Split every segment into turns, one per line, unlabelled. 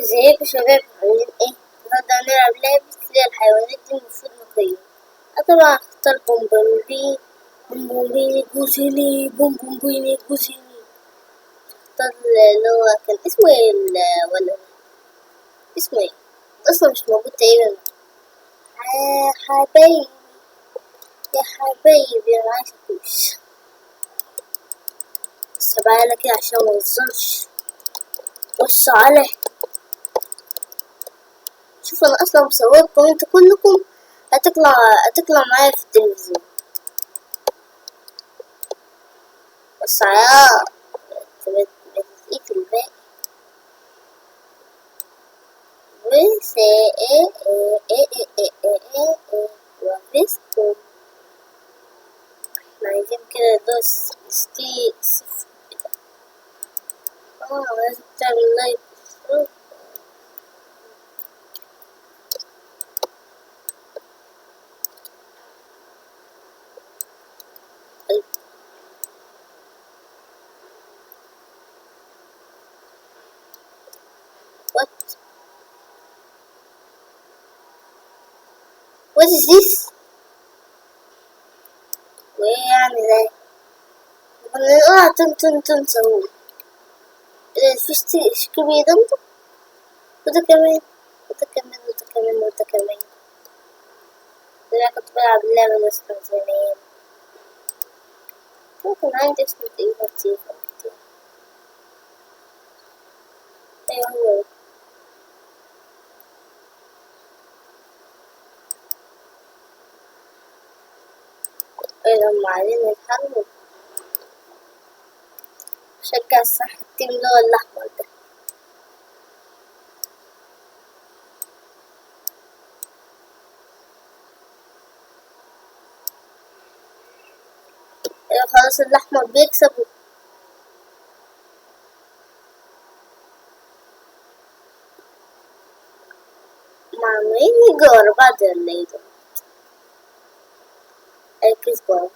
ازيكم يا شباب، عاملين ايه؟ النهارده هنلعب لعبة اللي هي الحيوانات دي المفروض نقيم. طبعا هختار بومبومبي بومبومبي جوزيني بومبومبيني جوزيني. اختار اللي هو كان اسمه ايه ولا اسمه ايه؟ اصلا مش موجود تقريبا. يا حبايبي يا حبايبي انا معاكوش، بس هبقى كده عشان مبظلش. بص عليه، شوف انا اصلا مصوركم انتوا كلكم، هتطلع معايا في التلفزيون. بس بتزيد الباقي بس وفيسكم. احنا عايزين كده دوس صفر كده. لازم تعمل لايك. What is this? وايه يعني ده؟ نقع تن سهول. فيش كبير ده، وده كمان وده كمان وده كمان وده كمان. أنا كنت بلعب اللعبة أصلا زمان، كان عندي اسم تقريبا كتير. أيوة هو لما علينا الحرب شجع الصح التيم اللي هو الأحمر ده. أيوة خلاص الأحمر بيكسب. عمالين يجوا ورا بعض ولا ايه ده؟ كسبوا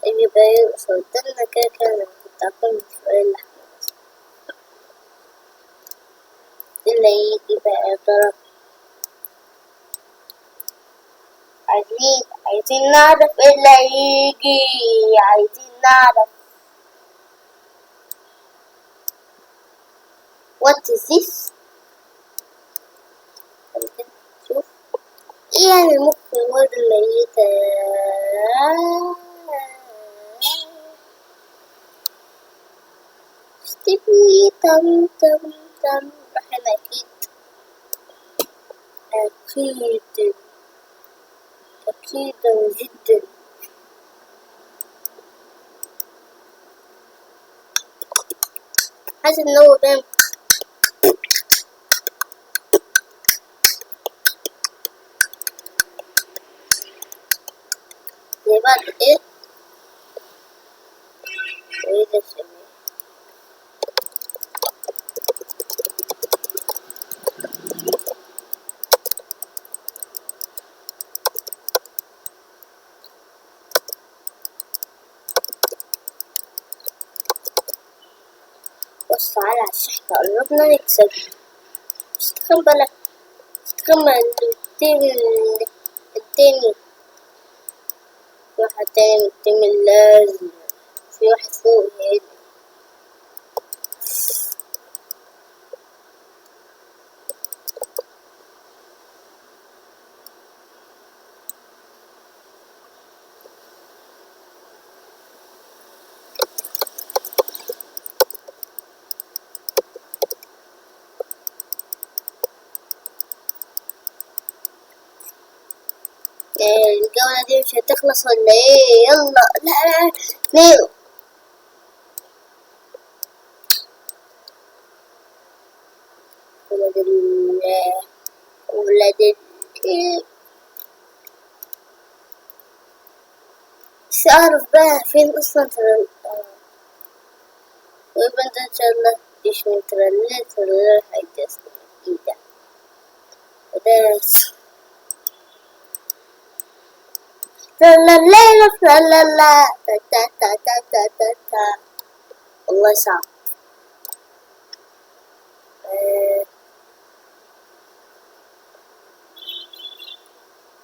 اللي بقى صدقنا كده أنا كنت أكون في الأحمر اللي يجي بقى يا ترى. عايزين نعرف ايه اللي هيجي، عايزين نعرف. What is this؟ شوف ايه يعني المخ الورد الميتة. اشتبني تم راح انا اكيد جدا. حاسس ان هو بيعمل زي بعض. ايه ده الشباب؟ بص على الشحطة، قربنا نكسب. استخبى لك، استخبى التاني. في واحد تاني من التيم اللازم، في واحد فوق هنا. الجولة دي مش هتخلص ولا ايه؟ يلا لا نيرو. ولاد مش أعرف بقى فين أصلا ويبقى ده إن شاء الله مش من ترلل حاجة أصلا جديدة. وده لا تا والله صعب.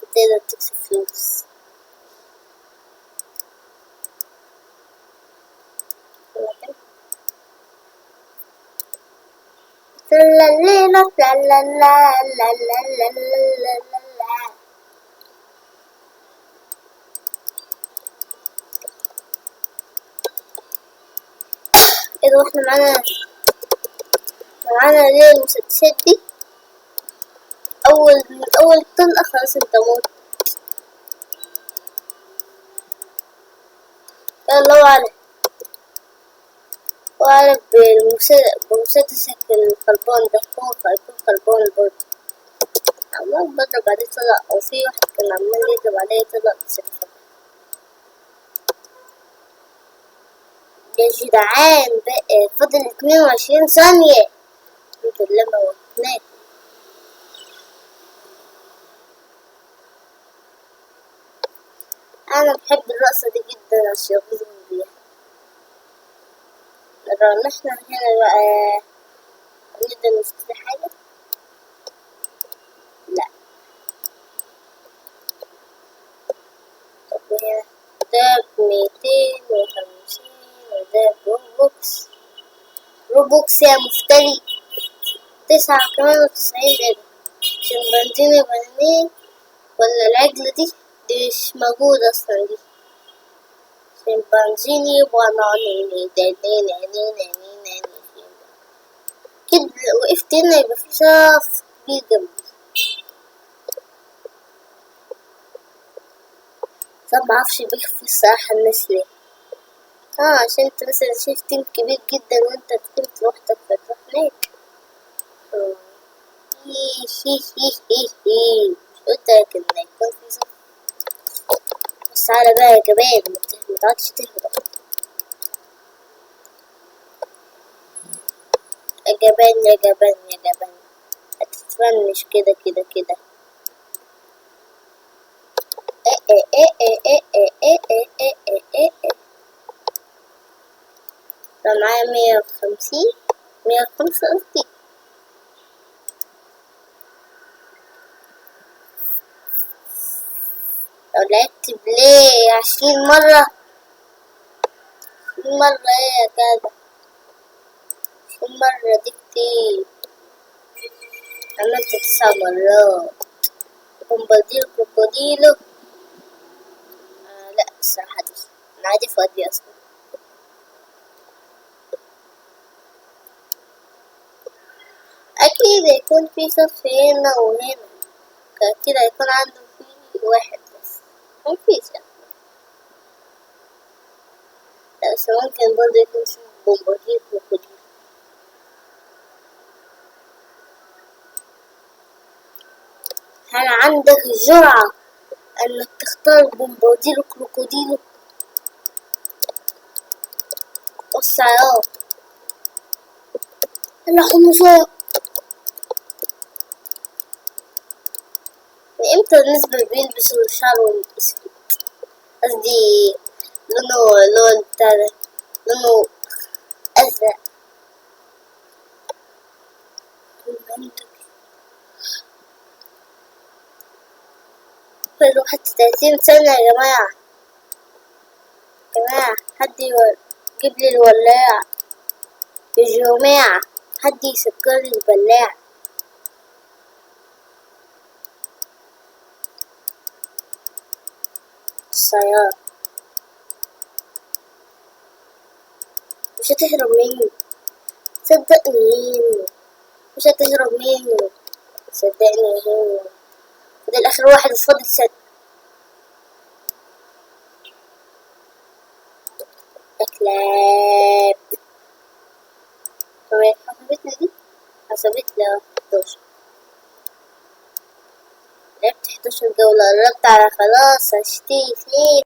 تقدر تكسب فلوس. تلاليلا تلالا لا لا لا لا لا لا. ايه ده، واحنا معانا ليه المسدسات دي؟ من اول طلقة خلاص انت موت. يلا وعلى بمسدسك الخربان ده، هو هيكون خربان برضه. عمال بضرب عليه طلق، او في واحد كان عمال يضرب عليه طلق بس اتفجر. يا جدعان بقى فاضل 22 ثانية. الحمد لله موتناه. انا بحب الرقصة دي جدا عشان يغيظهم بيها. نحن هنا بقى نقدر نشتري حاجة؟ لا. طب هنا ده ب250 وده بروبوكس. روبوكس يا مفتري. 99 ايه ده؟ شمبانزيني بنانين ولا العجلة دي مش موجودة اصلا دي. شمبانزيني بنانيني دانيني كده. وقفت هنا يبقى في شخص كبير جنبي. طب معرفش بيخفي الصراحة الناس ليه. عشان انت مثلا شايف تيم كبير جدا وانت تكون لوحدك فتروح هناك. مش قلتلك ان يكون في صف؟ بس تعالى بقى يا جبان، متقعدش تهرب. يا جبان يا جبان يا جبان، هتتفنش كده كده كده. ده معايا 150 105 قصدي. لو لعبت بلاي 20 مرة، 20 مرة ايه يا جدع، 20 مرة دي كتير. عملت 9 مرات. بومباديل كروكوديلو. لا الصراحة دي أنا عادي فاضي أصلا. أكيد هيكون في صف هنا وهنا، أكيد هيكون عنده في واحد بس مفيش يعني. لا بس ممكن برضه يكون في بومباديل كروكوديلو. هل عندك الجرأة انك تختار بومباديل كروكوديلو؟ بص اهو الحمصية. من امتى الناس بيلبسوا شعرهم اسود؟ قصدي لونه بتاع ده، لونه ازرق. فلو حتى 30 سنة يا جماعة. حد يجيب لي الولاعة يا جماعة، حد يسكر لي البلاعة. السيارة مش هتهرب مني، صدقني مش هتهرب مني، صدقني هي. فضل آخر واحد فاضل سد. كلاب. طب هي حسبتنا دي؟ حسبتنا 11. لعبت 11 جولة، قربت على خلاص هشتري 2.